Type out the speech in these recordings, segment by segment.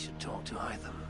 should talk to Hytham.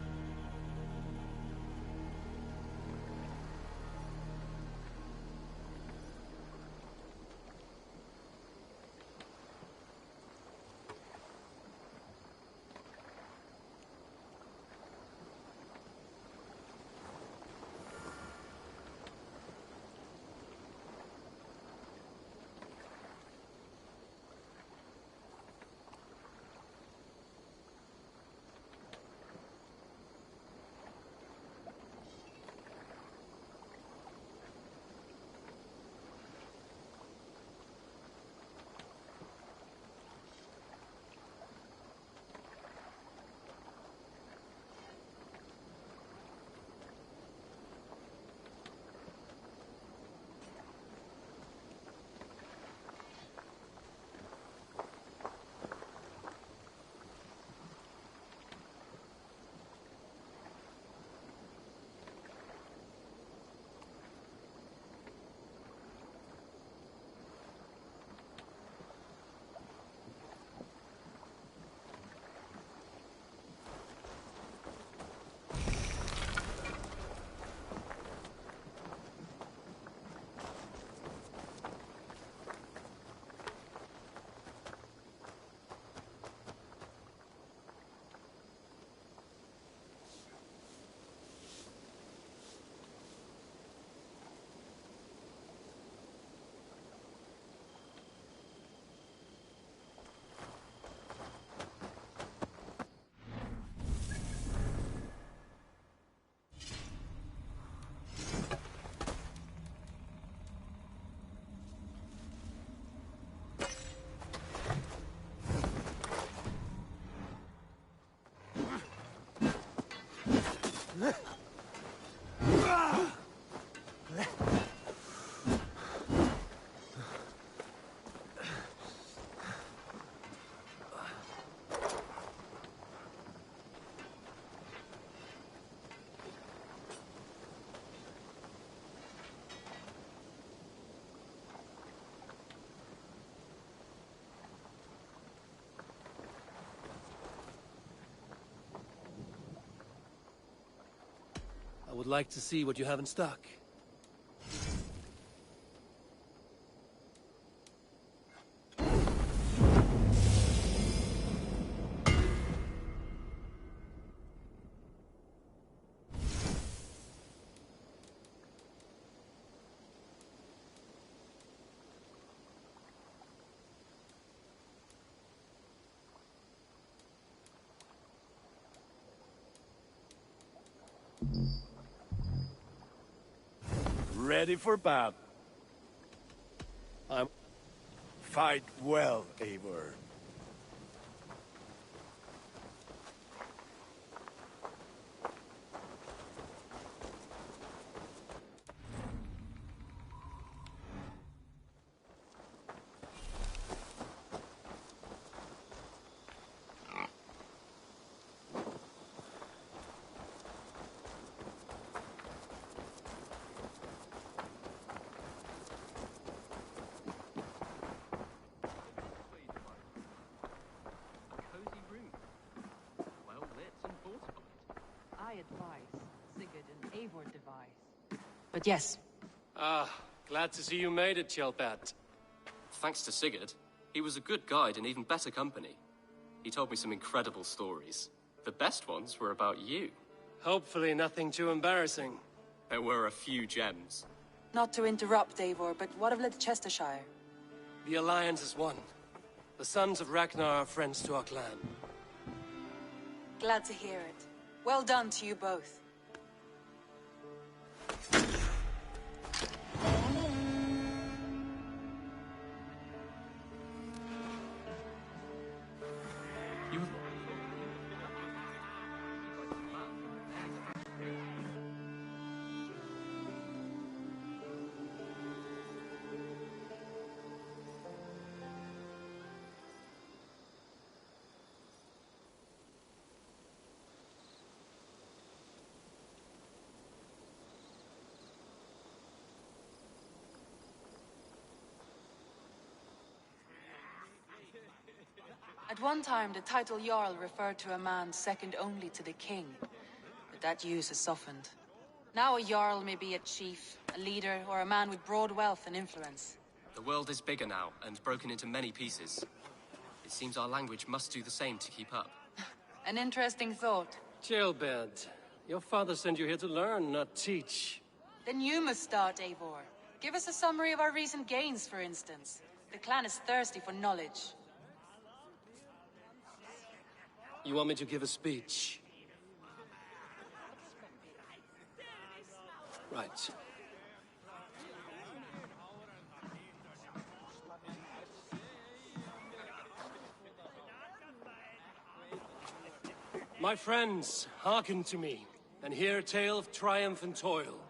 I would like to see what you have in stock. Ready for battle. Fight well, Eivor. But yes. Ah, glad to see you made it, Kjellbat. Thanks to Sigurd. He was a good guide and even better company. He told me some incredible stories. The best ones were about you. Hopefully nothing too embarrassing. There were a few gems. Not to interrupt, Eivor, but what of Leicestershire? The Alliance is one. The sons of Ragnar are friends to our clan. Glad to hear it. Well done to you both. At one time, the title Jarl referred to a man second only to the king. But that use has softened. Now a Jarl may be a chief, a leader, or a man with broad wealth and influence. The world is bigger now, and broken into many pieces. It seems our language must do the same to keep up. An interesting thought. Jailbird, your father sent you here to learn, not teach. Then you must start, Eivor. Give us a summary of our recent gains, for instance. The clan is thirsty for knowledge. You want me to give a speech? Right. My friends, hearken to me, and hear a tale of triumph and toil.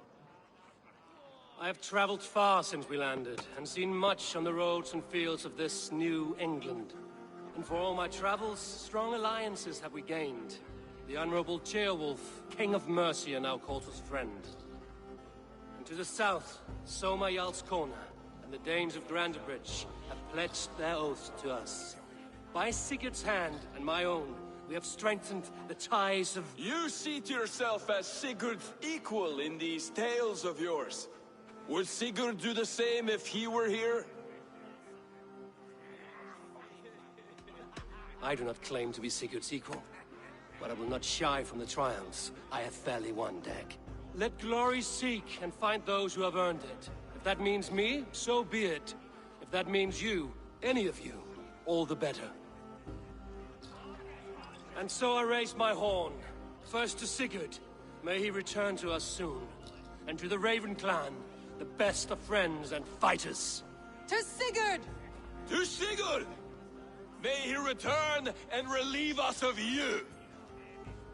I have traveled far since we landed, and seen much on the roads and fields of this new England. And for all my travels, strong alliances have we gained. The Honorable Ceolwulf, King of Mercia, now calls us friend. And to the south, Soma Jarl's Corner, and the Danes of Grandebridge have pledged their oath to us. By Sigurd's hand and my own, we have strengthened the ties of... You seat yourself as Sigurd's equal in these tales of yours. Would Sigurd do the same if he were here? I do not claim to be Sigurd's equal, but I will not shy from the triumphs I have fairly won, Dag. Let glory seek and find those who have earned it. If that means me, so be it. If that means you, any of you, all the better. And so I raise my horn. First to Sigurd, may he return to us soon. And to the Raven clan, the best of friends and fighters. To Sigurd! To Sigurd! May he return and relieve us of you!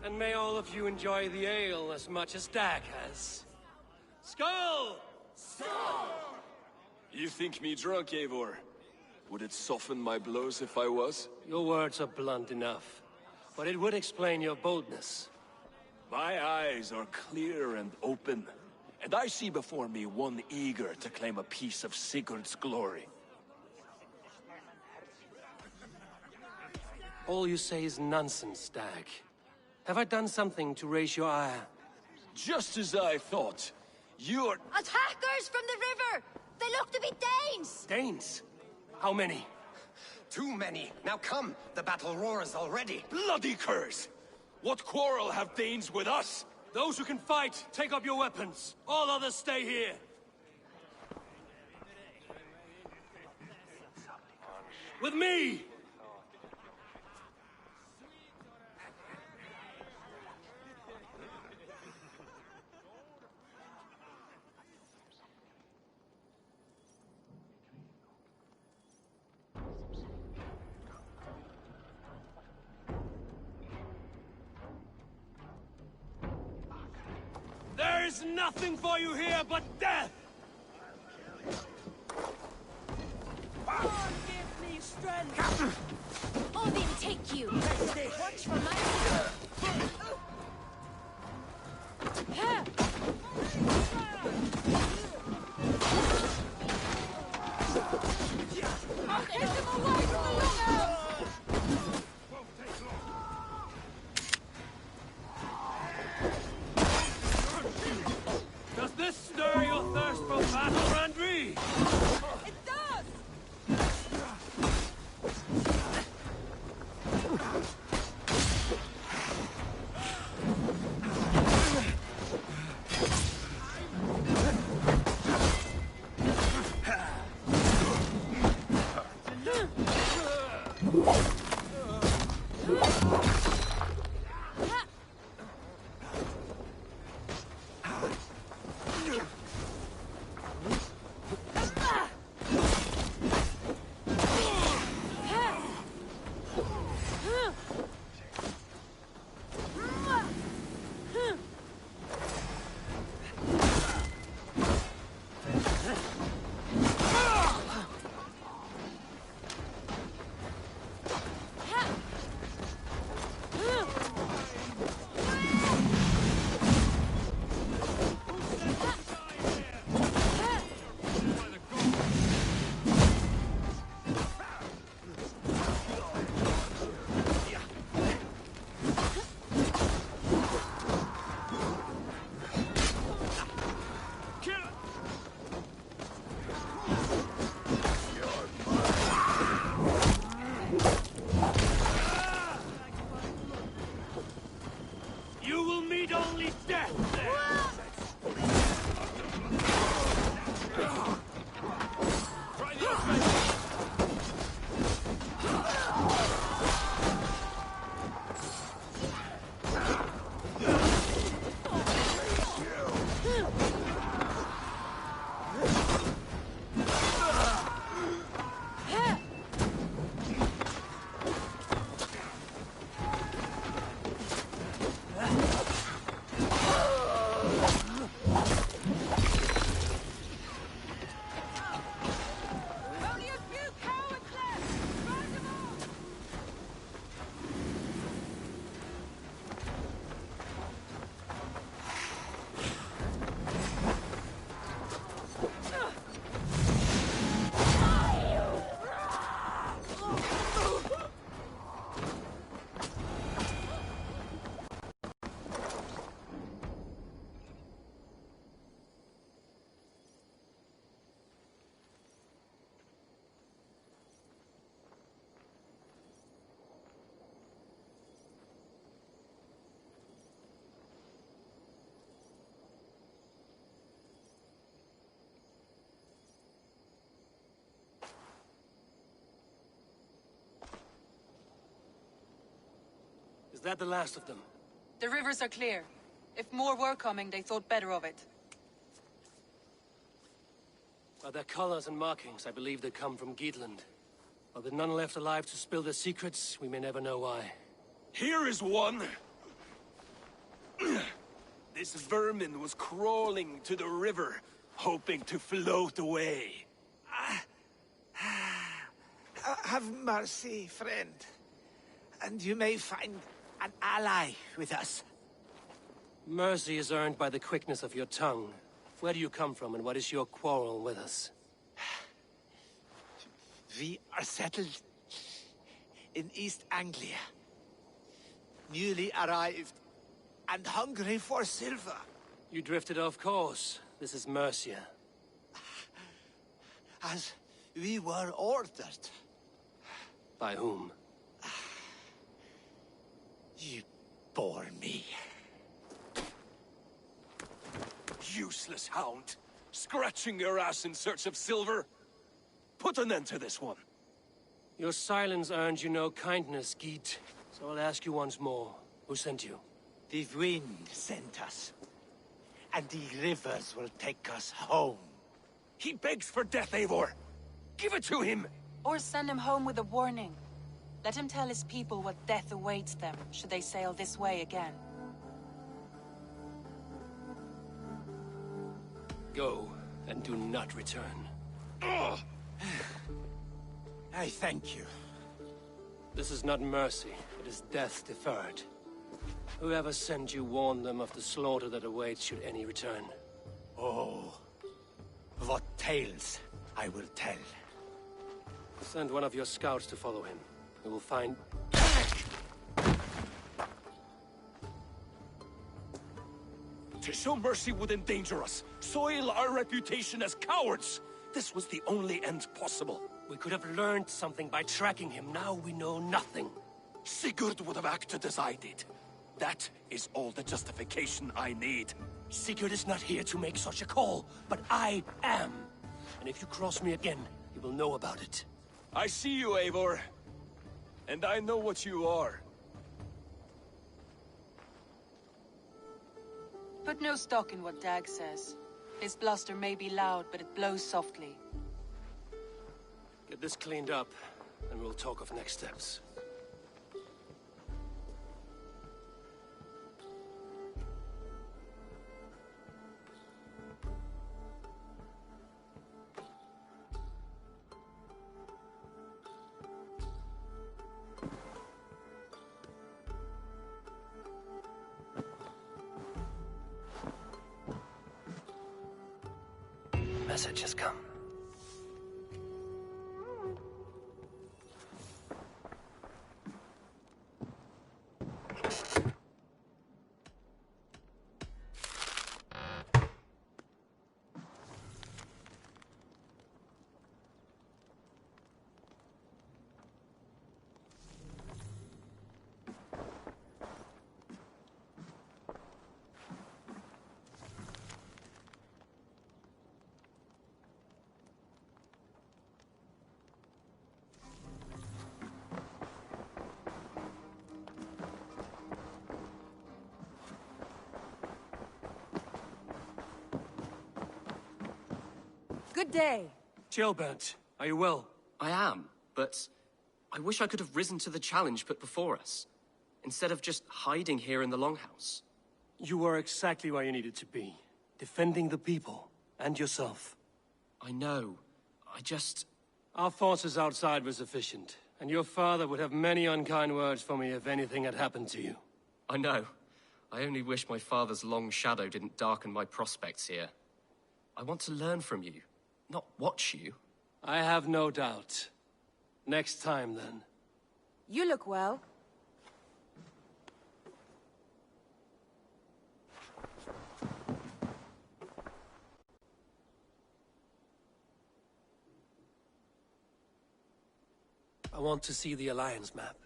And may all of you enjoy the ale as much as Dag has. Skull! You think me drunk, Eivor? Would it soften my blows if I was? Your words are blunt enough, but it would explain your boldness. My eyes are clear and open, and I see before me one eager to claim a piece of Sigurd's glory. All you say is nonsense, Dag. Have I done something to raise your ire? Just as I thought. You're... Attackers from the river! They look to be Danes! Danes? How many? Too many. Now come, the battle roars already. Bloody curse! What quarrel have Danes with us? Those who can fight, take up your weapons. All others stay here. With me! There is nothing for you here but death! God give me strength! Odin take you! Watch for my... I'll get him away from the longhouse! Does this stir your thirst that the last of them? The rivers are clear. If more were coming, they thought better of it. By their colors and markings, I believe they come from Geatland. But with none left alive to spill their secrets, we may never know why. Here is one! This vermin was crawling to the river, hoping to float away. Have mercy, friend. And you may find an ally with us. Mercy is earned by the quickness of your tongue. Where do you come from, and what is your quarrel with us? We are settled in East Anglia. Newly arrived and hungry for silver. You drifted off course. This is Mercia. As we were ordered. By whom? You bore me. Useless hound! Scratching your ass in search of silver! Put an end to this one! Your silence earned you no kindness, Geet. So I'll ask you once more. Who sent you? The wind sent us. And the rivers will take us home. He begs for death, Eivor! Give it to him! Or send him home with a warning. Let him tell his people what death awaits them, should they sail this way again. Go, and do not return. Ugh. I thank you. This is not mercy, it is death deferred. Whoever sent you warned them of the slaughter that awaits should any return. Oh, what tales I will tell. Send one of your scouts to follow him. We will find... To show mercy would endanger us, soil our reputation as cowards. This was the only end possible. We could have learned something by tracking him. Now we know nothing. Sigurd would have acted as I did. That is all the justification I need. Sigurd is not here to make such a call, but I am. And if you cross me again, you will know about it. I see you, Eivor. And I know what you are. Put no stock in what Dag says. His bluster may be loud, but it blows softly. Get this cleaned up, and we'll talk of next steps. Message has come. Good day. Chilbert, are you well? I am, but I wish I could have risen to the challenge put before us, instead of just hiding here in the Longhouse. You were exactly where you needed to be. Defending the people, and yourself. I know. Our forces outside were sufficient, and your father would have many unkind words for me if anything had happened to you. I know. I only wish my father's long shadow didn't darken my prospects here. I want to learn from you, not watch you. I have no doubt. Next time, then. You look well. I want to see the Alliance map.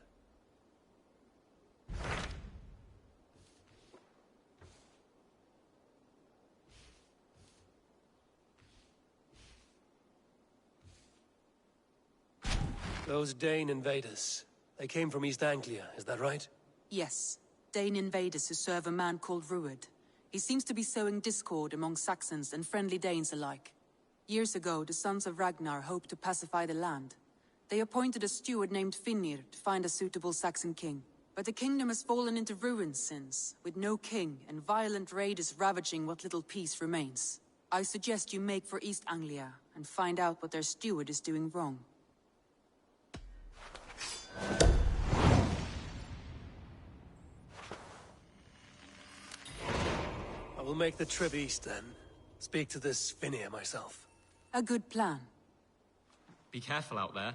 Those Dane invaders, they came from East Anglia, is that right? Yes. Dane invaders who serve a man called Rued. He seems to be sowing discord among Saxons and friendly Danes alike. Years ago, the sons of Ragnar hoped to pacify the land. They appointed a steward named Finnir to find a suitable Saxon king. But the kingdom has fallen into ruins since, with no king and violent raiders ravaging what little peace remains. I suggest you make for East Anglia and find out what their steward is doing wrong. I will make the trip east then. Speak to this Finnir myself. A good plan. Be careful out there.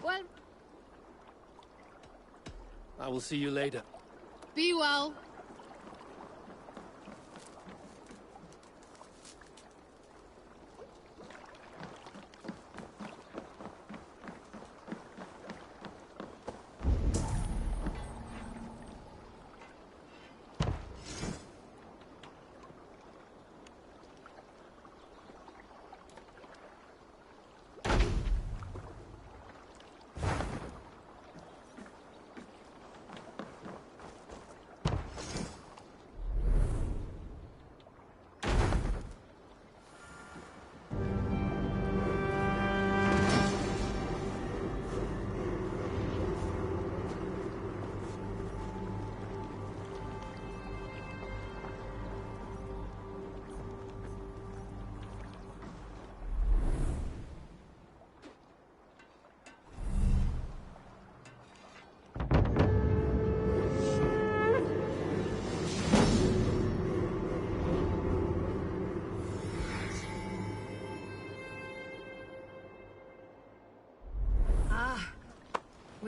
Well, I will see you later. be well.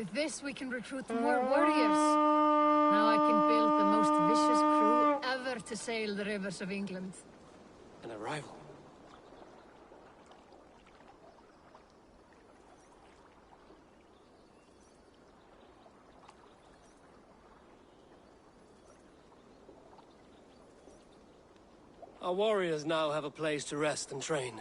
With this, we can recruit more warriors. Now I can build the most vicious crew ever to sail the rivers of England. An arrival. Our warriors now have a place to rest and train.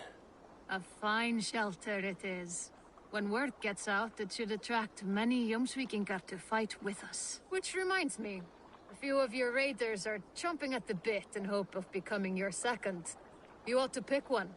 A fine shelter it is. When word gets out, it should attract many Jomsvikingar to fight with us. Which reminds me, a few of your raiders are chomping at the bit in hope of becoming your second. You ought to pick one.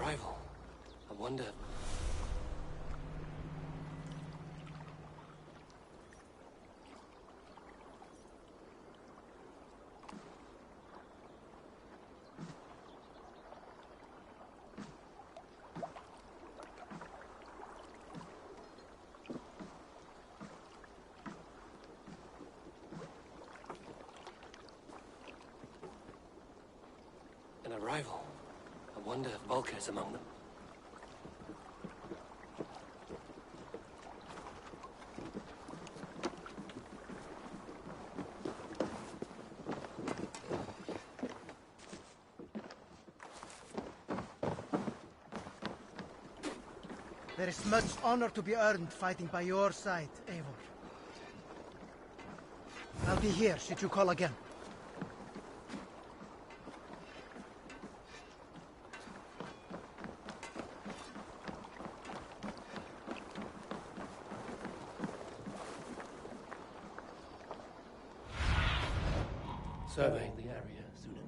arrival. I wonder... An arrival. I wonder if Volker is among them. There is much honor to be earned fighting by your side, Eivor. I'll be here should you call again. Surveying the area, Sunan.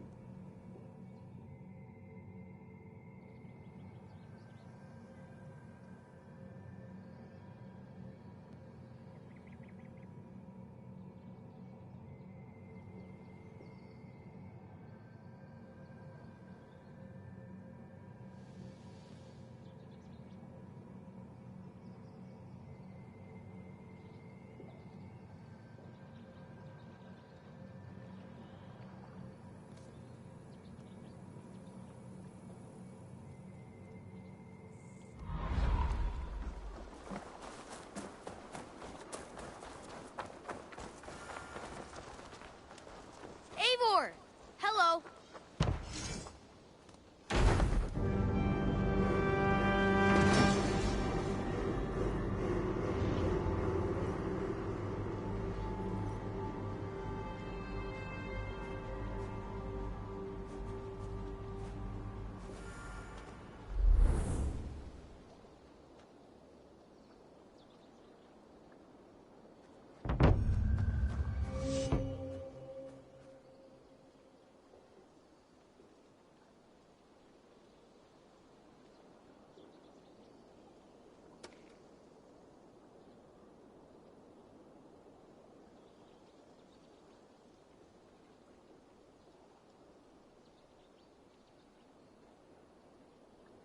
Eivor! Hello.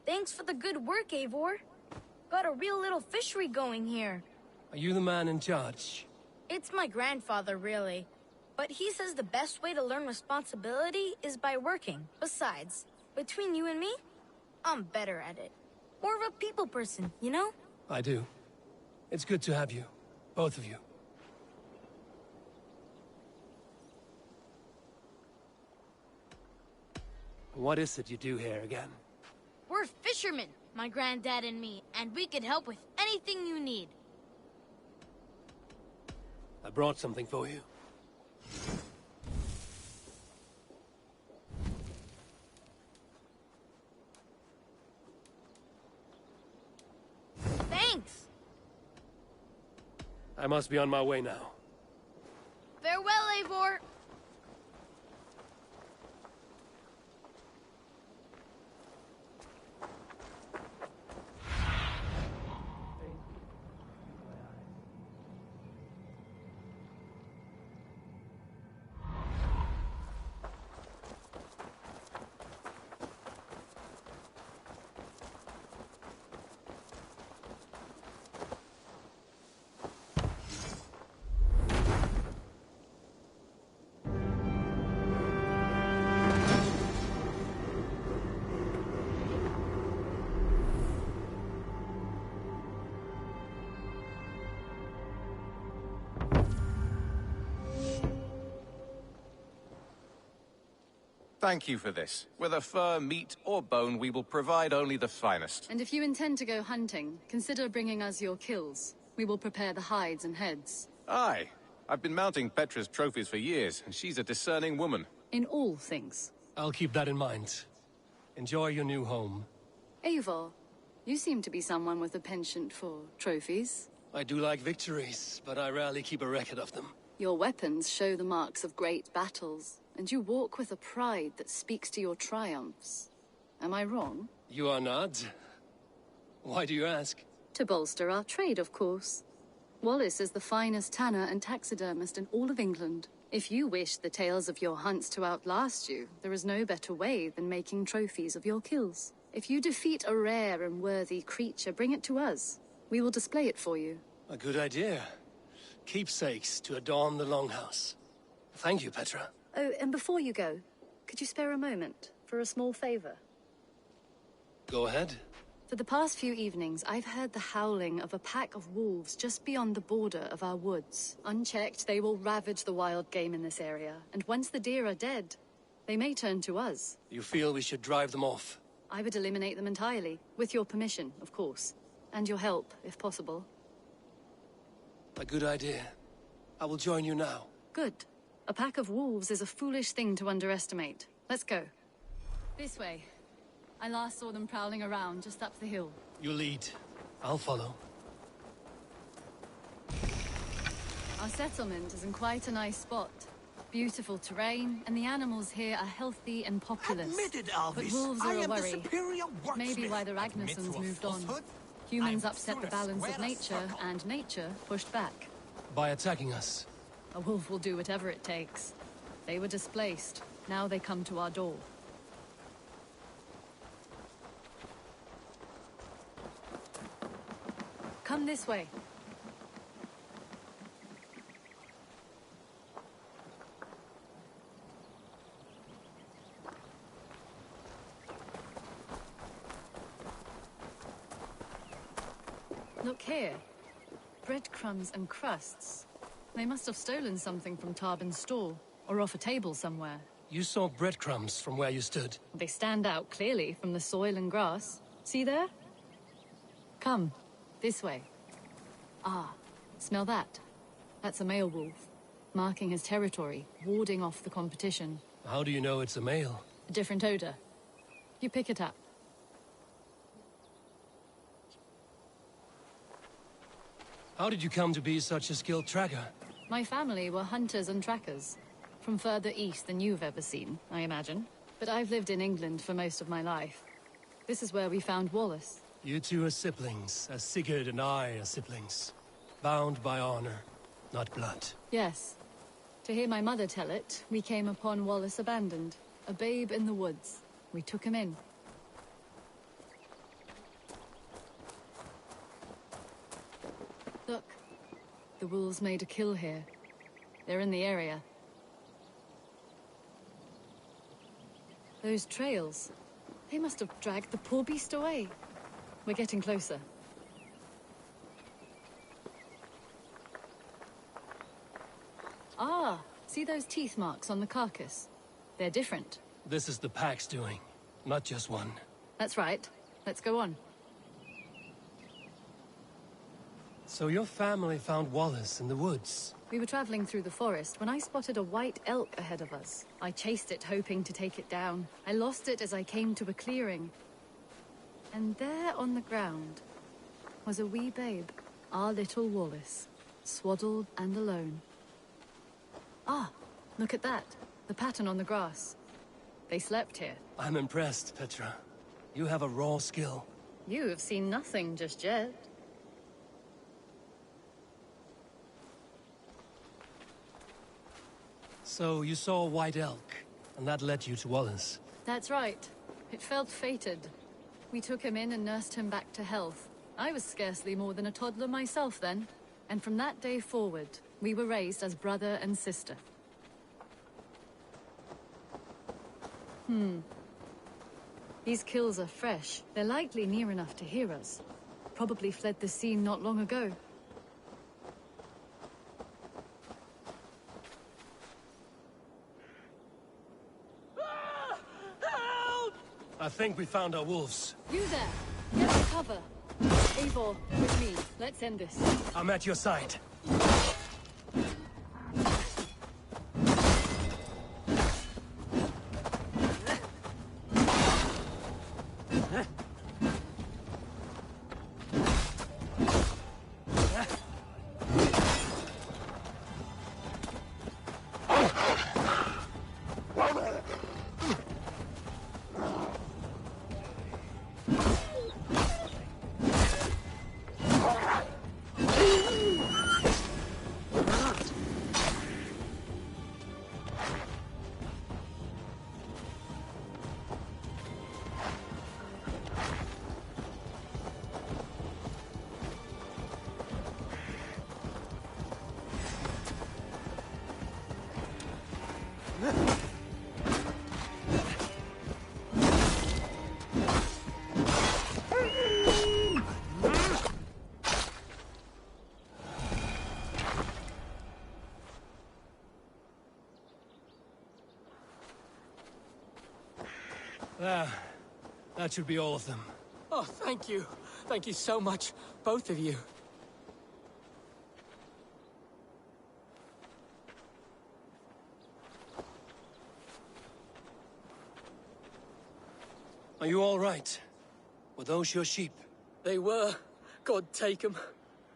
Thanks for the good work, Eivor. Got a real little fishery going here. Are you the man in charge? It's my grandfather, really. But he says the best way to learn responsibility is by working. Besides, between you and me, I'm better at it. More of a people person, you know? I do. It's good to have you. Both of you. What is it you do here again? We're fishermen, my granddad and me, and we can help with anything you need. I brought something for you. Thanks! I must be on my way now. Farewell, Eivor! Thank you for this. Whether fur, meat, or bone, we will provide only the finest. And if you intend to go hunting, consider bringing us your kills. We will prepare the hides and heads. Aye. I've been mounting Petra's trophies for years, and she's a discerning woman. In all things. I'll keep that in mind. Enjoy your new home. Eivor, you seem to be someone with a penchant for trophies. I do like victories, but I rarely keep a record of them. Your weapons show the marks of great battles, and you walk with a pride that speaks to your triumphs. Am I wrong? You are not. Why do you ask? To bolster our trade, of course. Wallace is the finest tanner and taxidermist in all of England. If you wish the tales of your hunts to outlast you, there is no better way than making trophies of your kills. If you defeat a rare and worthy creature, bring it to us. We will display it for you. A good idea. Keepsakes to adorn the longhouse. Thank you, Petra. Oh, and before you go, could you spare a moment for a small favor? Go ahead. For the past few evenings, I've heard the howling of a pack of wolves just beyond the border of our woods. Unchecked, they will ravage the wild game in this area, and once the deer are dead, they may turn to us. You feel we should drive them off? I would eliminate them entirely, with your permission, of course. And your help, if possible. A good idea. I will join you now. Good. A pack of wolves is a foolish thing to underestimate. Let's go. This way. I last saw them prowling around just up the hill. You lead. I'll follow. Our settlement is in quite a nice spot. Beautiful terrain, and the animals here are healthy and populous. Admitted, Alvis. But wolves are I a am worry. the superior wordsmith. Maybe why the Ragnarsons moved on. Humans upset the balance of nature, and nature pushed back. By attacking us? A wolf will do whatever it takes. They were displaced. Now they come to our door. Come this way. Look here. Breadcrumbs and crusts. They must have stolen something from Tarbin's store, or off a table somewhere. You saw breadcrumbs from where you stood. They stand out clearly from the soil and grass. See there? Come. This way. Ah, smell that? That's a male wolf, marking his territory, warding off the competition. How do you know it's a male? A different odor. You pick it up. How did you come to be such a skilled tracker? My family were hunters and trackers. From further east than you've ever seen, I imagine. But I've lived in England for most of my life. This is where we found Wallace. You two are siblings, as Sigurd and I are siblings. Bound by honor, not blood. Yes. To hear my mother tell it, we came upon Wallace abandoned. A babe in the woods. We took him in. Look. The wolves made a kill here. They're in the area. Those trails. They must have dragged the poor beast away. We're getting closer. Ah, see those teeth marks on the carcass? They're different. This is the pack's doing, not just one. That's right. Let's go on. So your family found Wallace in the woods? We were traveling through the forest when I spotted a white elk ahead of us. I chased it, hoping to take it down. I lost it as I came to a clearing. And there on the ground was a wee babe, our little Wallace, swaddled and alone. Ah, look at that. The pattern on the grass. They slept here. I'm impressed, Petra. You have a raw skill. You have seen nothing just yet. So you saw a white elk, and that led you to Wallace? That's right. It felt fated. We took him in and nursed him back to health. I was scarcely more than a toddler myself then. And from that day forward, we were raised as brother and sister. These kills are fresh. They're likely near enough to hear us. Probably fled the scene not long ago. I think we found our wolves. You there! Get to cover! Eivor, with me. Let's end this. I'm at your side. Yeah, that should be all of them. Oh, thank you. Thank you so much, both of you. Are you all right? Were those your sheep? They were. God take them.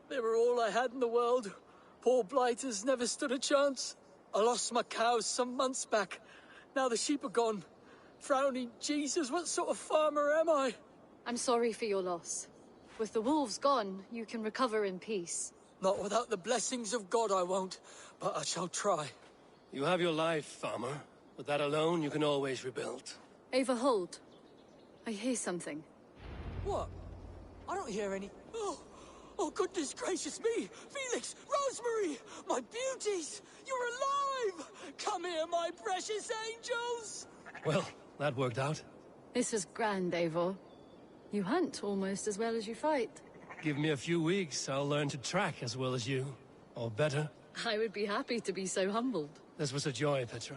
They were all I had in the world. Poor blighters never stood a chance. I lost my cows some months back. Now the sheep are gone. Frowning Jesus, what sort of farmer am I? I'm sorry for your loss. With the wolves gone, you can recover in peace. Not without the blessings of God I won't, but I shall try. You have your life, farmer. With that alone, you can always rebuild. Ava, hold. I hear something. What? I don't hear any... Oh, goodness gracious me! Felix! Rosemary! My beauties! You're alive! Come here, my precious angels! Well, that worked out. This was grand, Eivor. You hunt almost as well as you fight. Give me a few weeks, I'll learn to track as well as you. Or better. I would be happy to be so humbled. This was a joy, Petra.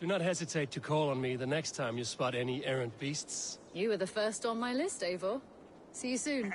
Do not hesitate to call on me the next time you spot any errant beasts. You were the first on my list, Eivor. See you soon.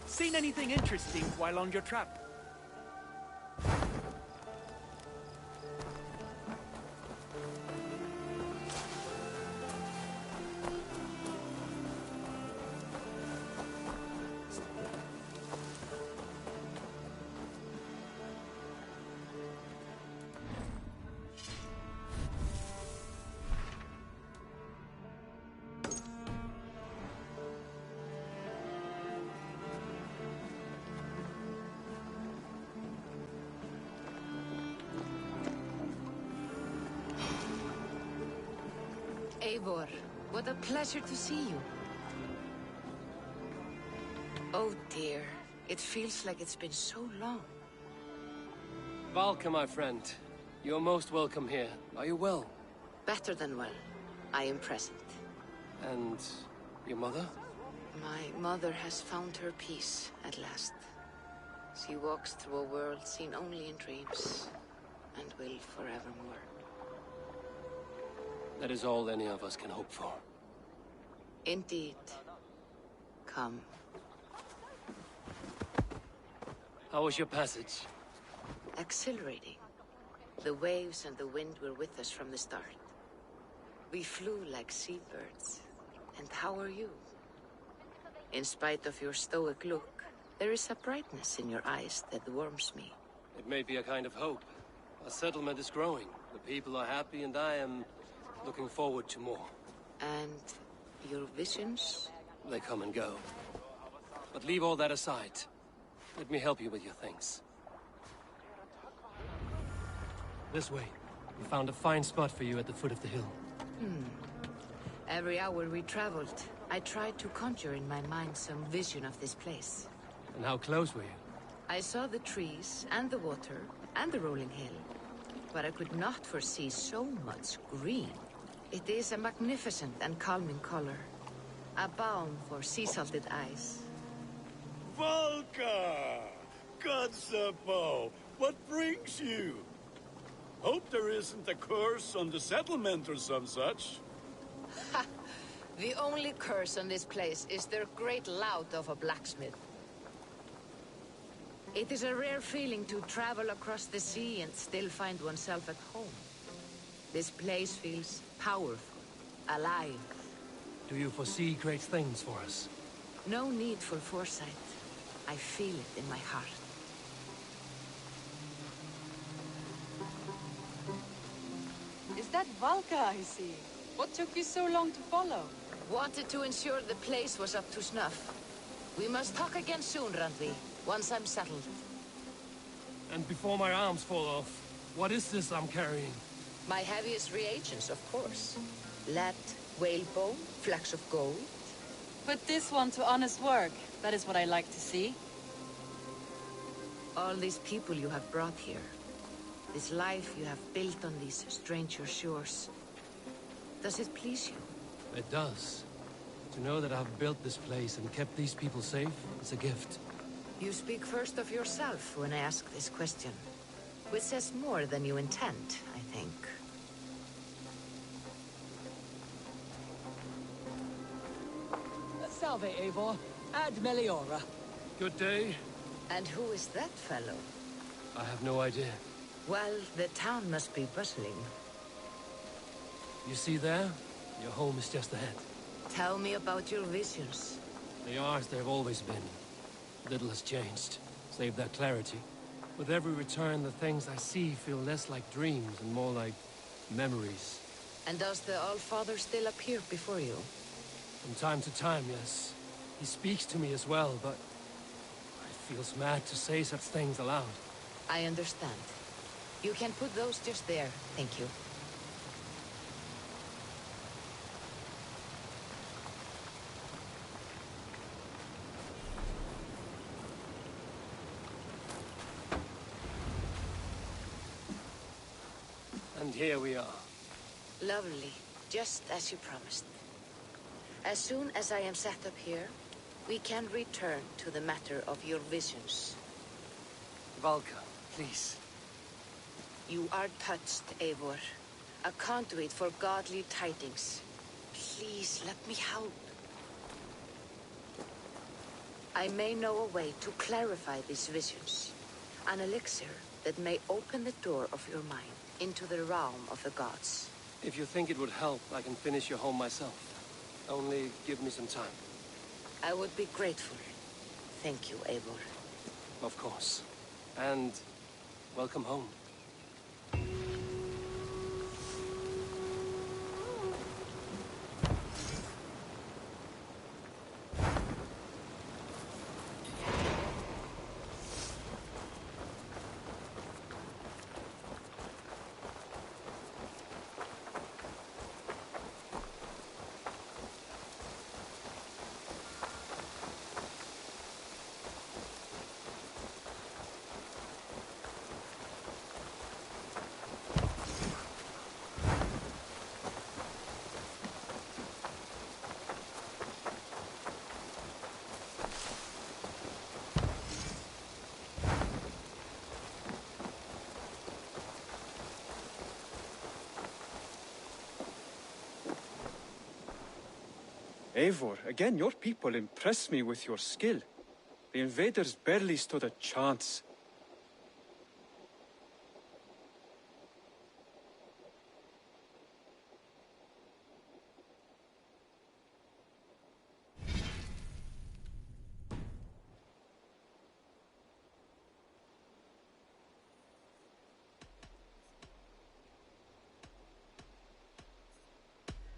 Seen anything interesting while on your trap? Eivor, what a pleasure to see you. Oh dear, it feels like it's been so long. Valka, my friend. You're most welcome here. Are you well? Better than well. I am present. And Your mother? My mother has found her peace at last. She walks through a world seen only in dreams, and will forevermore. That is all any of us can hope for. Indeed. Come. How was your passage? Exhilarating. The waves and the wind were with us from the start. We flew like seabirds. And how are you? In spite of your stoic look, there is a brightness in your eyes that warms me. It may be a kind of hope. Our settlement is growing. The people are happy, and I am looking forward to more. And your visions? They come and go. But leave all that aside. Let me help you with your things. This way. We found a fine spot for you at the foot of the hill. Every hour we traveled, I tried to conjure in my mind some vision of this place. And how close were you? I saw the trees, and the water, and the rolling hill. But I could not foresee so much green. It is a magnificent and calming color. A balm for sea-salted eyes. Valka! Kotzabo! What brings you? Hope there isn't a curse on the settlement or some such. Ha! The only curse on this place is their great lout of a blacksmith. It is a rare feeling to travel across the sea and still find oneself at home. This place feels powerful, alive. Do you foresee great things for us? No need for foresight. I feel it in my heart. Is that Valka I see? What took you so long to follow? Wanted to ensure the place was up to snuff. We must talk again soon, Randvi, once I'm settled. And before my arms fall off, what is this I'm carrying? My heaviest reagents, of course. Lead, whalebone, flecks of gold. Put this one to honest work. That is what I like to see. All these people you have brought here. This life you have built on these stranger shores. Does it please you? It does. To know that I've built this place and kept these people safe is a gift. You speak first of yourself when I ask this question. Which says more than you intend, I think. Salve, Eivor. Ad Meliora. Good day. And who is that fellow? I have no idea. Well, the town must be bustling. You see there? Your home is just ahead. Tell me about your visions. They are as they've always been. Little has changed, save that clarity. With every return, the things I see feel less like dreams and more like memories. And does the All-Father still appear before you? From time to time, yes. He speaks to me as well, but it feels mad to say such things aloud. I understand. You can put those just there, thank you. And here we are. Lovely, just as you promised. As soon as I am set up here, we can return to the matter of your visions. Valka, please. You are touched, Eivor. A conduit for godly tidings. Please, let me help. I may know a way to clarify these visions. An elixir that may open the door of your mind into the realm of the gods. If you think it would help, I can finish your home myself. Only give me some time. I would be grateful. Thank you, Eivor. Of course. And welcome home. Eivor, again, your people impress me with your skill. The invaders barely stood a chance.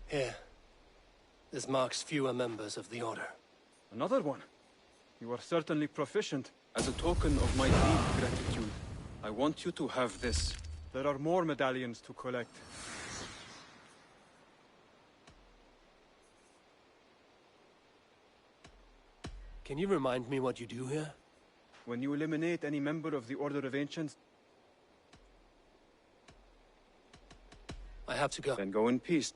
Here. This marks fewer members of the Order. Another one? You are certainly proficient. As a token of my deep gratitude, I want you to have this. There are more medallions to collect. Can you remind me what you do here? When you eliminate any member of the Order of Ancients, I have to go. Then go in peace.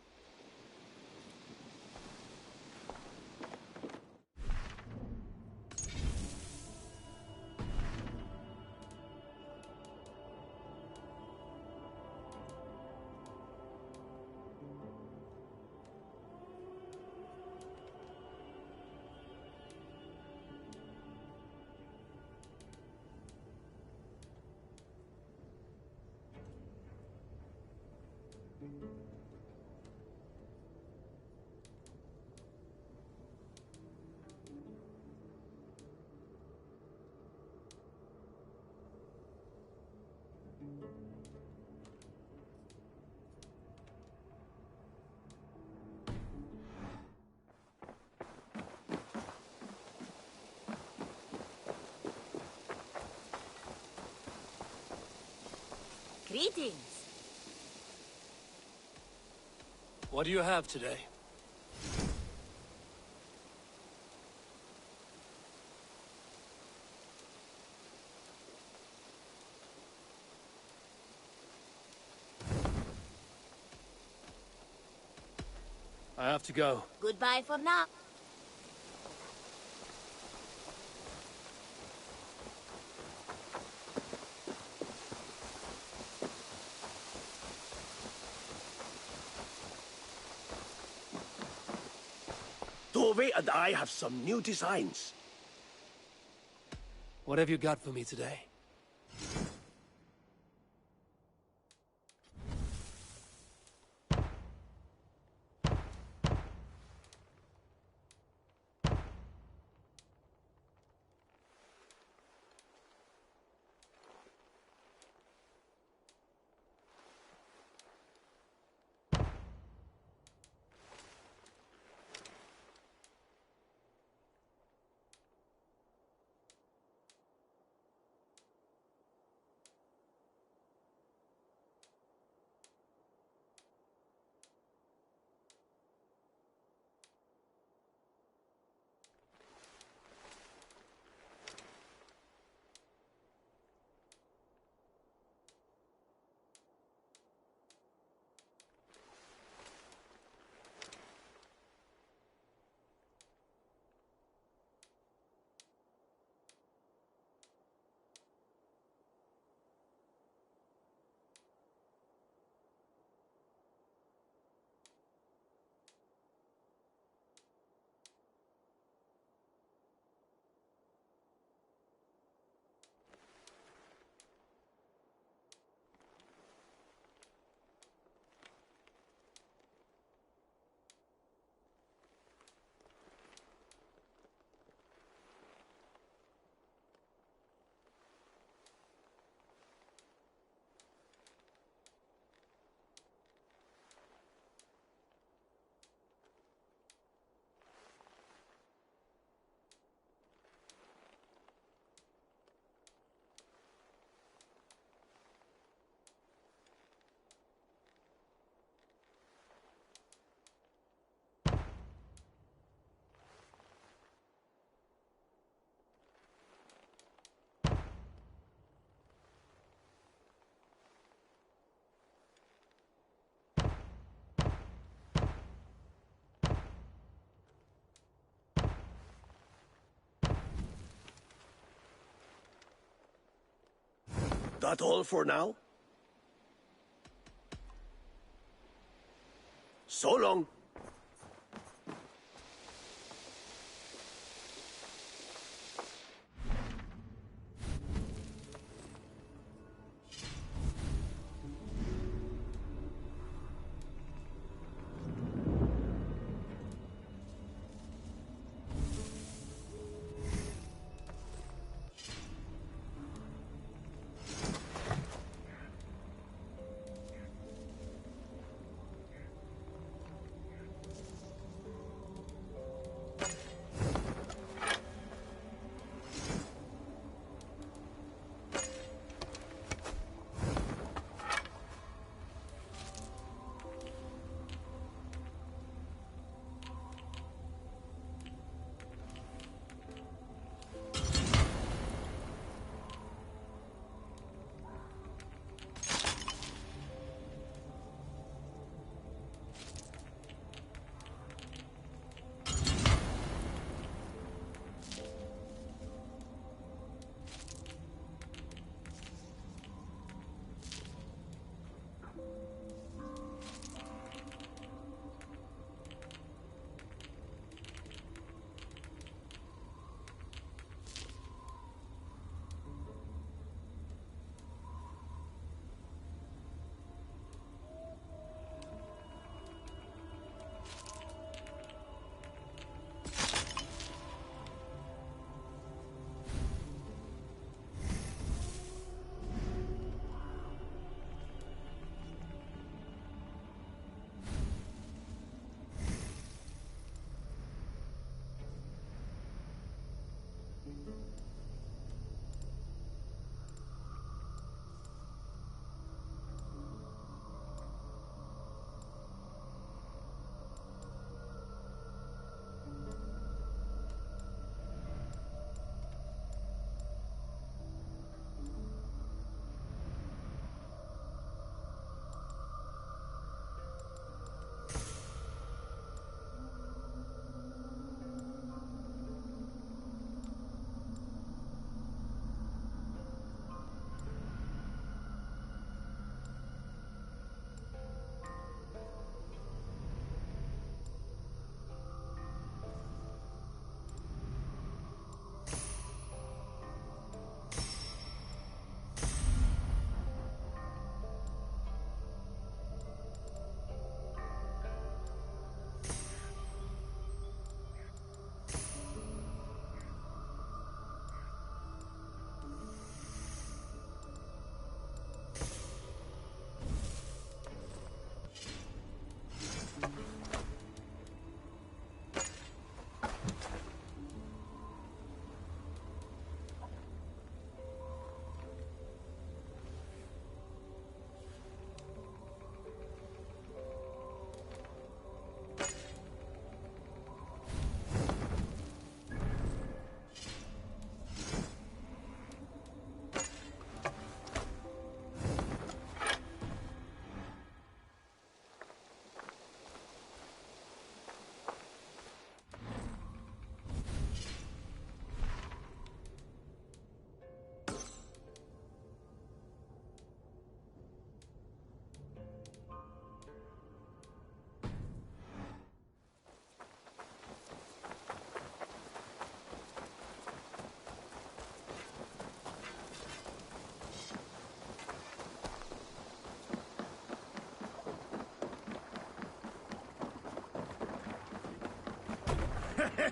Greetings. What do you have today? I have to go. Goodbye for now. Tove and I have some new designs. What have you got for me today? That all for now? So long.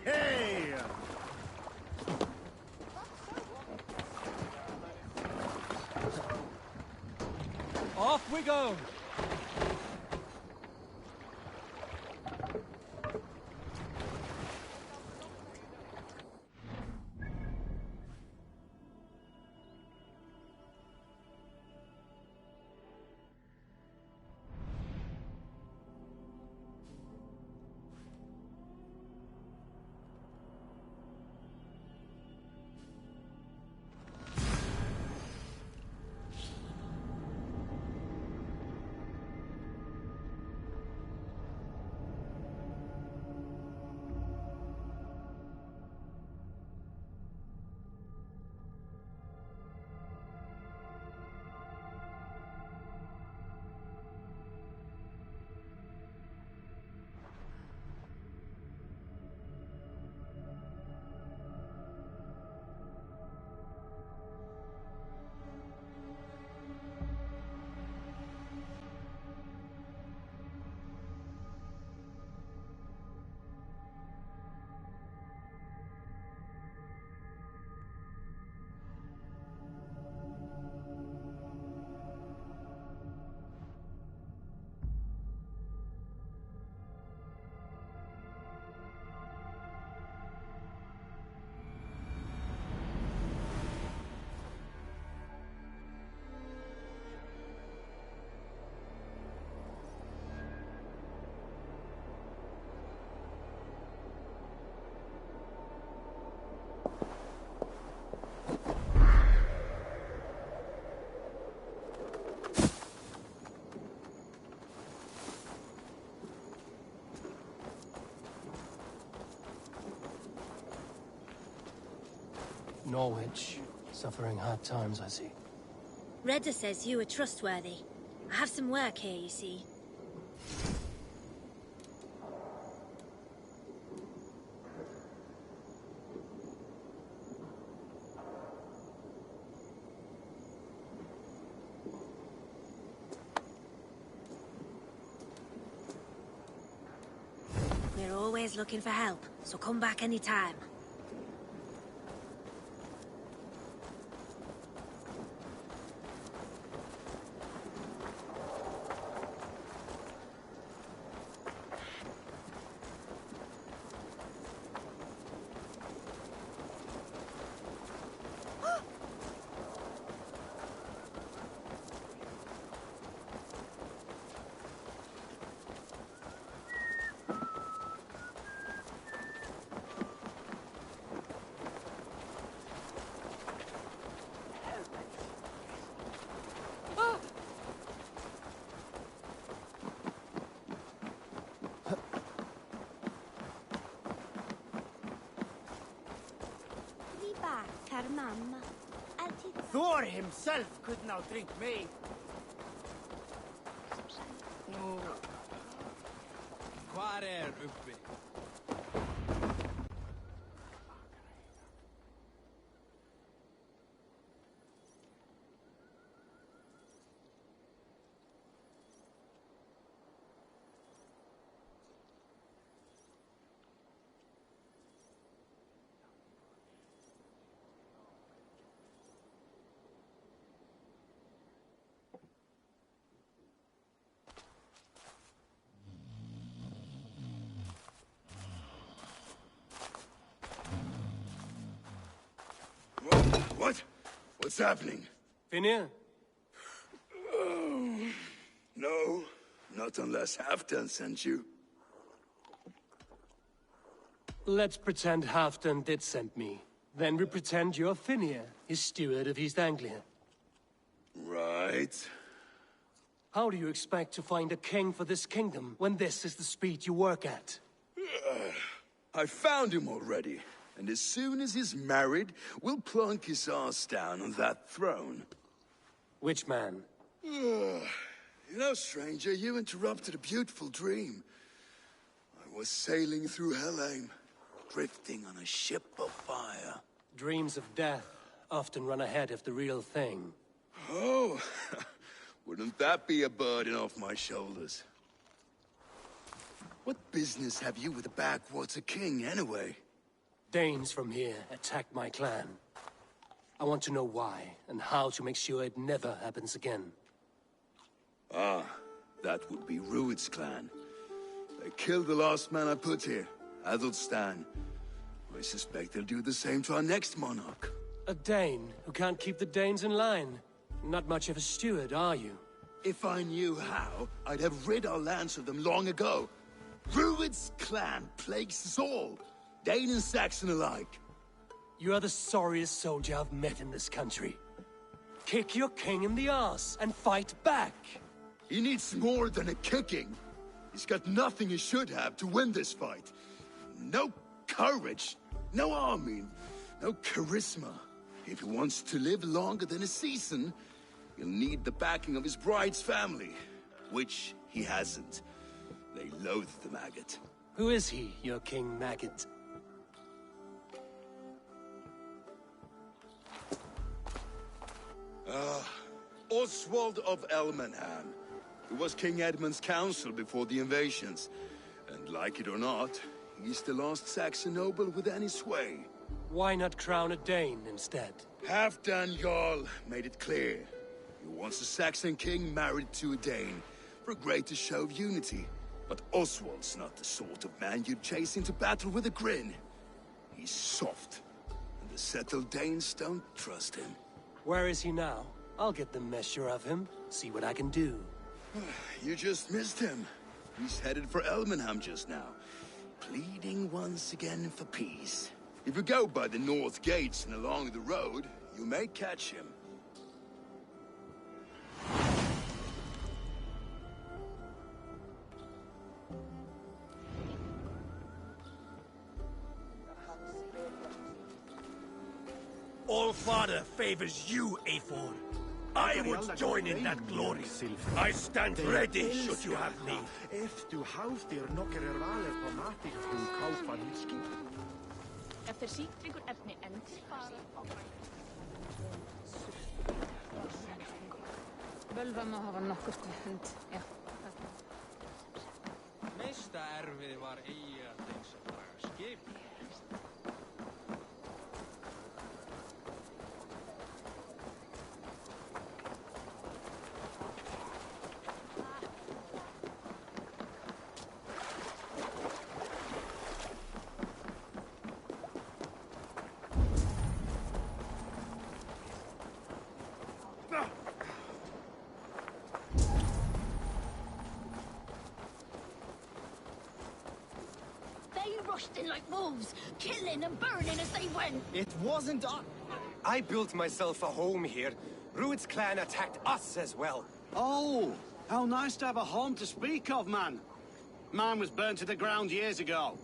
Hey! Off we go! Norwich, suffering hard times, I see. Redder says you are trustworthy. I have some work here, you see. We're always looking for help, so come back anytime. Thor himself couldn't outdrink me. No. Hvar uppe? What? What's happening? Finir? Oh, no, not unless Halfdan sent you. Let's pretend Halfdan did send me. Then we pretend you're Finir, his steward of East Anglia. Right. How do you expect to find a king for this kingdom when this is the speed you work at? I found him already. And as soon as he's married, we'll plunk his ass down on that throne. Which man? You know, stranger, you interrupted a beautiful dream. I was sailing through Helheim, drifting on a ship of fire. Dreams of death often run ahead of the real thing. Oh, wouldn't that be a burden off my shoulders? What business have you with the backwater king, anyway? Danes from here attacked my clan. I want to know why, and how to make sure it never happens again. Ah, that would be Rued's clan. They killed the last man I put here, Adelstan. I suspect they'll do the same to our next monarch. A Dane who can't keep the Danes in line. Not much of a steward, are you? If I knew how, I'd have rid our lands of them long ago. Rued's clan plagues us all. Dane and Saxon alike. You are the sorriest soldier I've met in this country. Kick your king in the arse and fight back. He needs more than a kicking. He's got nothing he should have to win this fight. No courage, no army, no charisma. If he wants to live longer than a season, he'll need the backing of his bride's family, which he hasn't. They loathe the maggot. Who is he, your King Maggot? Oswald of Elmenham. He was King Edmund's counsel before the invasions. And like it or not, he's the last Saxon noble with any sway. Why not crown a Dane instead? Halfdan Jarl made it clear. He wants a Saxon king married to a Dane, for a greater show of unity. But Oswald's not the sort of man you'd chase into battle with a grin. He's soft, and the settled Danes don't trust him. Where is he now? I'll get the measure of him, see what I can do. You just missed him. He's headed for Elmenham just now, pleading once again for peace. If you go by the north gates and along the road, you may catch him. All-Father favors you, Eivor. I would join in that glory. I stand ready should you have need. Eftir hálftir nokkrir valir på matig hún kaupa nýtt skip. Ef þeir sýklingur efni endurfara. Völva má hafa nokkurt við hund, já. Mesta erfið var eigi að þeim sem draga skip. Rushed in like wolves, killing and burning as they went. It wasn't I built myself a home here. Rued's clan attacked us as well. Oh, how nice to have a home to speak of, man. Mine was burnt to the ground years ago.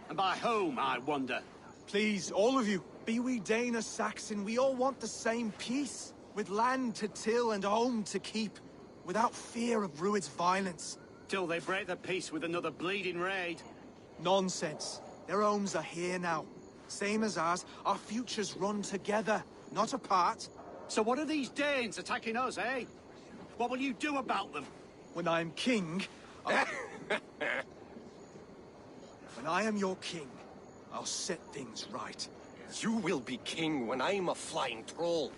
And by whom, I wonder? Please, all of you, Be we Dane or Saxon, we all want the same peace. With land to till and home to keep. Without fear of Rued's violence. Till they break the peace with another bleeding raid. Nonsense. Their homes are here now. Same as ours, our futures run together, not apart. So what are these Danes attacking us, eh? What will you do about them? When I am king, when I am your king, I'll set things right. You will be king when I'm a flying troll.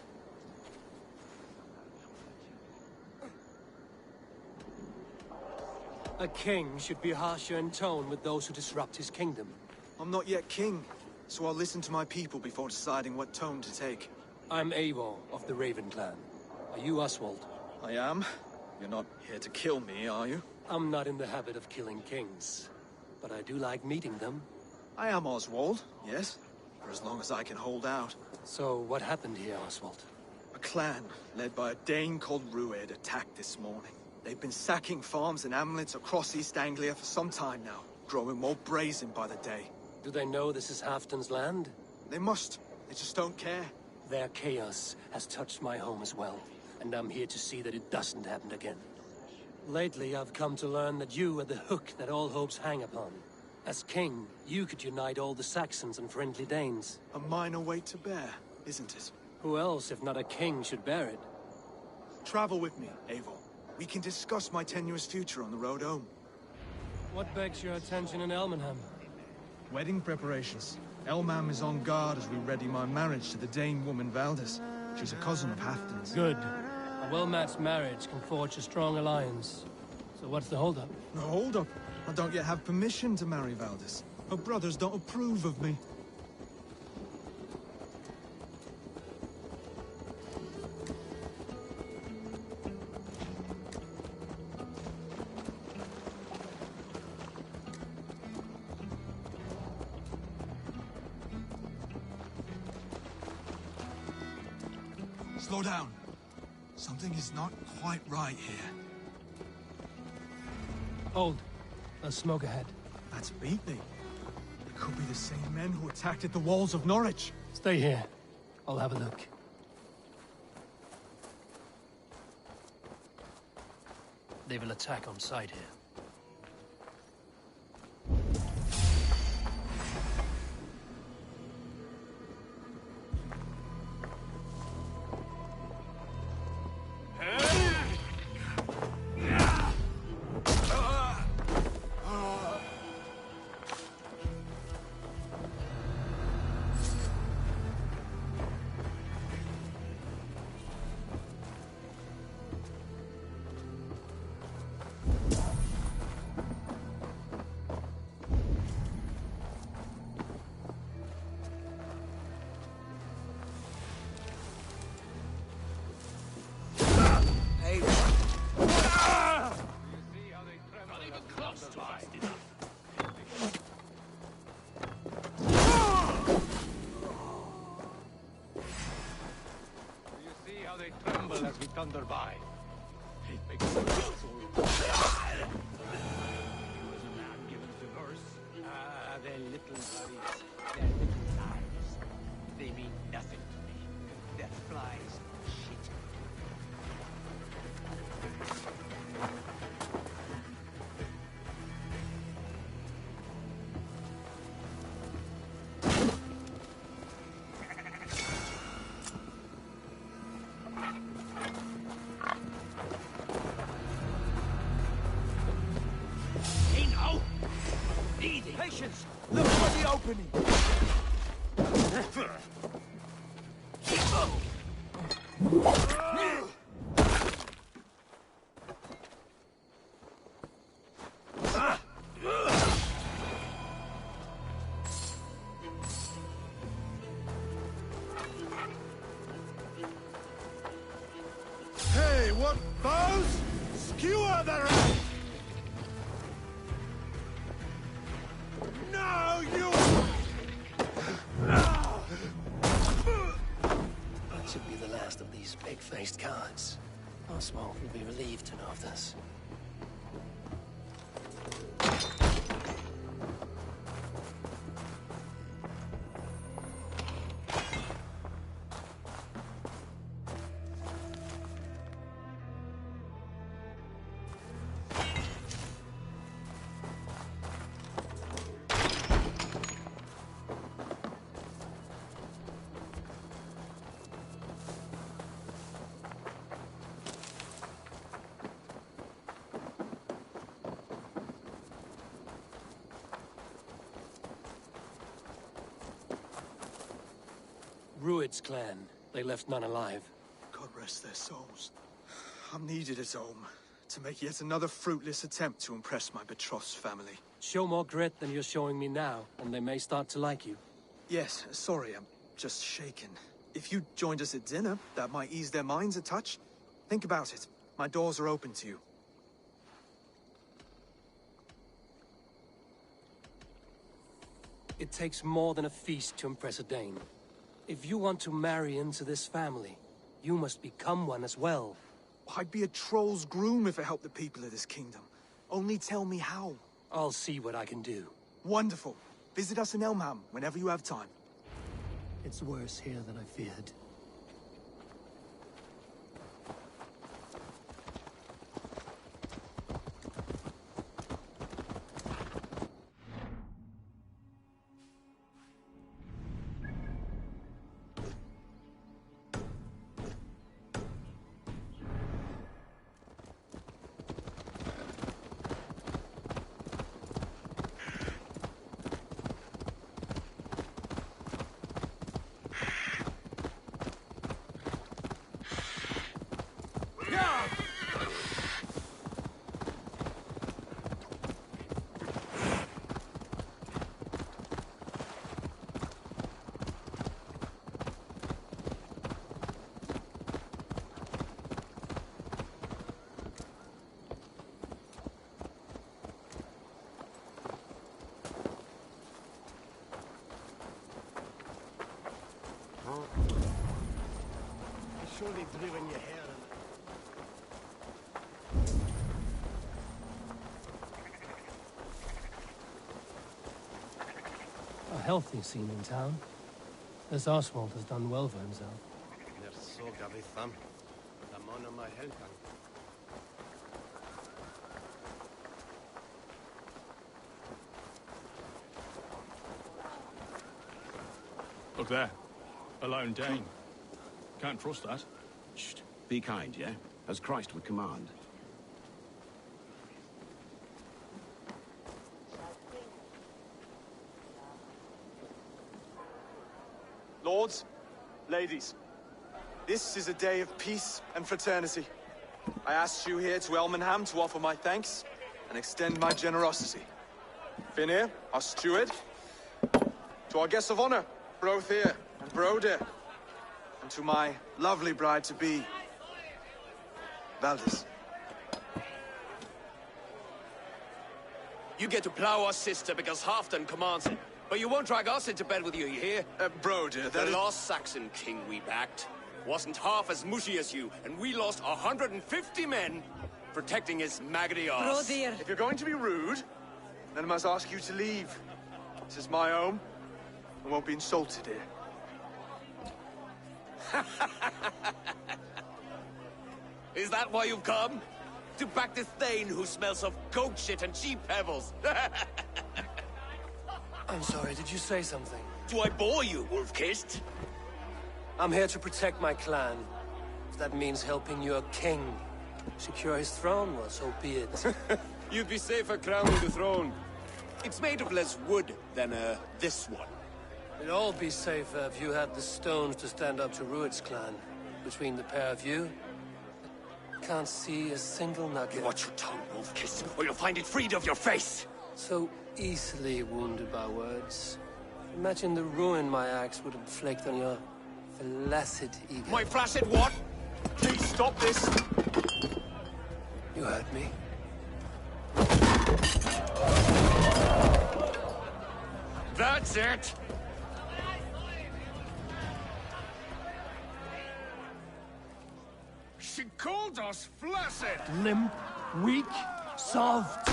A king should be harsher in tone with those who disrupt his kingdom. I'm not yet king, so I'll listen to my people before deciding what tone to take. I'm Eivor of the Raven Clan. Are you Oswald? I am. You're not here to kill me, are you? I'm not in the habit of killing kings, but I do like meeting them. I am Oswald, yes, for as long as I can hold out. So what happened here, Oswald? A clan, led by a Dane called Rued, attacked this morning. They've been sacking farms and hamlets across East Anglia for some time now, growing more brazen by the day. Do they know this is Halfton's land? They must. They just don't care. Their chaos has touched my home as well, and I'm here to see that it doesn't happen again. Lately, I've come to learn that you are the hook that all hopes hang upon. As king, you could unite all the Saxons and friendly Danes. A minor weight to bear, isn't it? Who else, if not a king, should bear it? Travel with me, Eivor. We can discuss my tenuous future on the road home. What begs your attention in Elmenham? Wedding preparations. Elmam is on guard as we ready my marriage to the Dane woman Valdis. She's a cousin of Halfton's. Good. A well-matched marriage can forge a strong alliance. So what's the holdup? No holdup. I don't yet have permission to marry Valdis. Her brothers don't approve of me. Slow down. Something is not quite right here. Hold. There's smoke ahead. That's Beatney. It could be the same men who attacked at the walls of Norwich. Stay here. I'll have a look. They will attack on sight here. Thunder by. It makes sense. He was a man given to verse. Ah, their little bodies, their little lives. They mean nothing to me. Their flies, shit. Patience! Look for the opening! Hey, what bows? Skewer the rat! No, you! That should be the last of these big-faced cowards. Oswald will be relieved to know of this. Rued's clan. They left none alive. God rest their souls. I'm needed at home to make yet another fruitless attempt to impress my betrothed's family. Show more grit than you're showing me now, and they may start to like you. Yes, sorry, I'm just shaken. If you joined us at dinner, that might ease their minds a touch. Think about it. My doors are open to you. It takes more than a feast to impress a Dane. If you want to marry into this family, you must become one as well. I'd be a troll's groom if it helped the people of this kingdom. Only tell me how. I'll see what I can do. Wonderful. Visit us in Elmham whenever you have time. It's worse here than I feared. Surely driven your hair. A healthy scene in town. This Oswald has done well for himself. Look there. A lone Dane. Can't trust that. Shh. Be kind, yeah? As Christ would command. Lords, ladies, this is a day of peace and fraternity. I asked you here to Elmenham to offer my thanks and extend my generosity. Finir, our steward, to our guests of honor, Brothir and Brodir, and to my lovely bride-to-be, Valdis. You get to plow our sister because Halfdan commands it. But you won't drag us into bed with you hear? Brodir, the lost Saxon king we backed wasn't half as mushy as you, and we lost 150 men protecting his maggoty arse. Brodir! If you're going to be rude, then I must ask you to leave. This is my home. I won't be insulted here. Is that why you've come? To back this Thane who smells of goat shit and cheap pebbles? I'm sorry, did you say something? Do I bore you, wolf-kissed? I'm here to protect my clan. If that means helping your king secure his throne, well, so be it. You'd be safer crowning the throne. It's made of less wood than, this one. It'd all be safer if you had the stones to stand up to Rued's clan. Between the pair of you, can't see a single nugget. Watch your tongue, wolf-kissed, or you'll find it freed of your face! So easily wounded by words. Imagine the ruin my axe would inflict on your flaccid ego. My flaccid what? Please stop this! You heard me. That's it! She called us flaccid! Limp, weak, soft.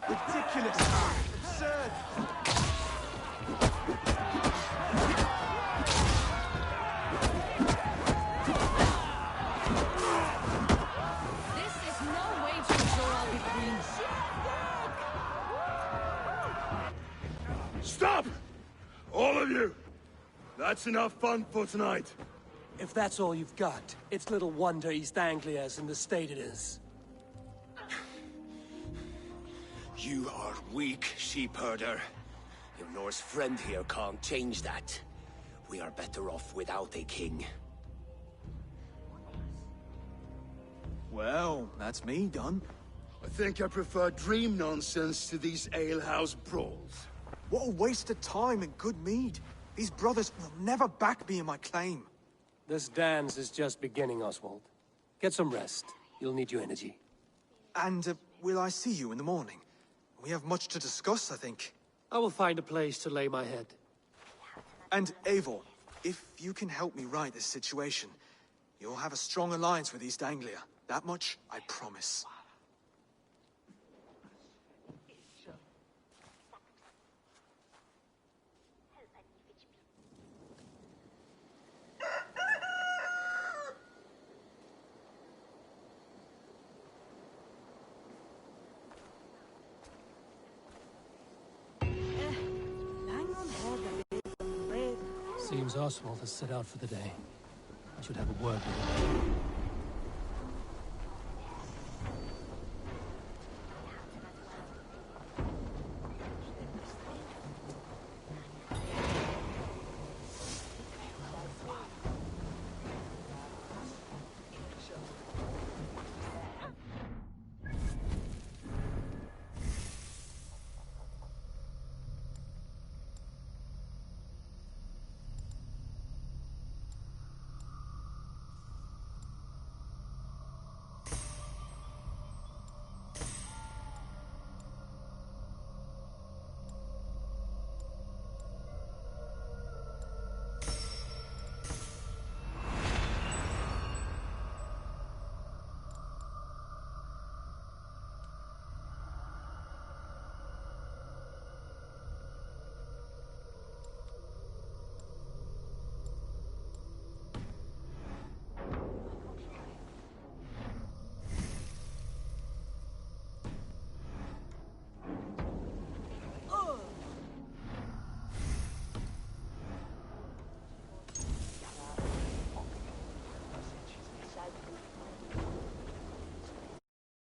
Ridiculous! Absurd! This is no way to ensure I'll be queen. Stop! All of you! That's enough fun for tonight. If that's all you've got, it's little wonder East Anglia's in the state it is. You are weak, sheep herder. Your Norse friend here can't change that. We are better off without a king. Well, that's me done. I think I prefer dream nonsense to these alehouse brawls. What a waste of time and good mead. These brothers will never back me in my claim. This dance is just beginning, Oswald. Get some rest. You'll need your energy. And will I see you in the morning? We have much to discuss, I think. I will find a place to lay my head. And Eivor, if you can help me right this situation, you'll have a strong alliance with East Anglia. That much, I promise. Seems Oswald has set out for the day. I should have a word with him.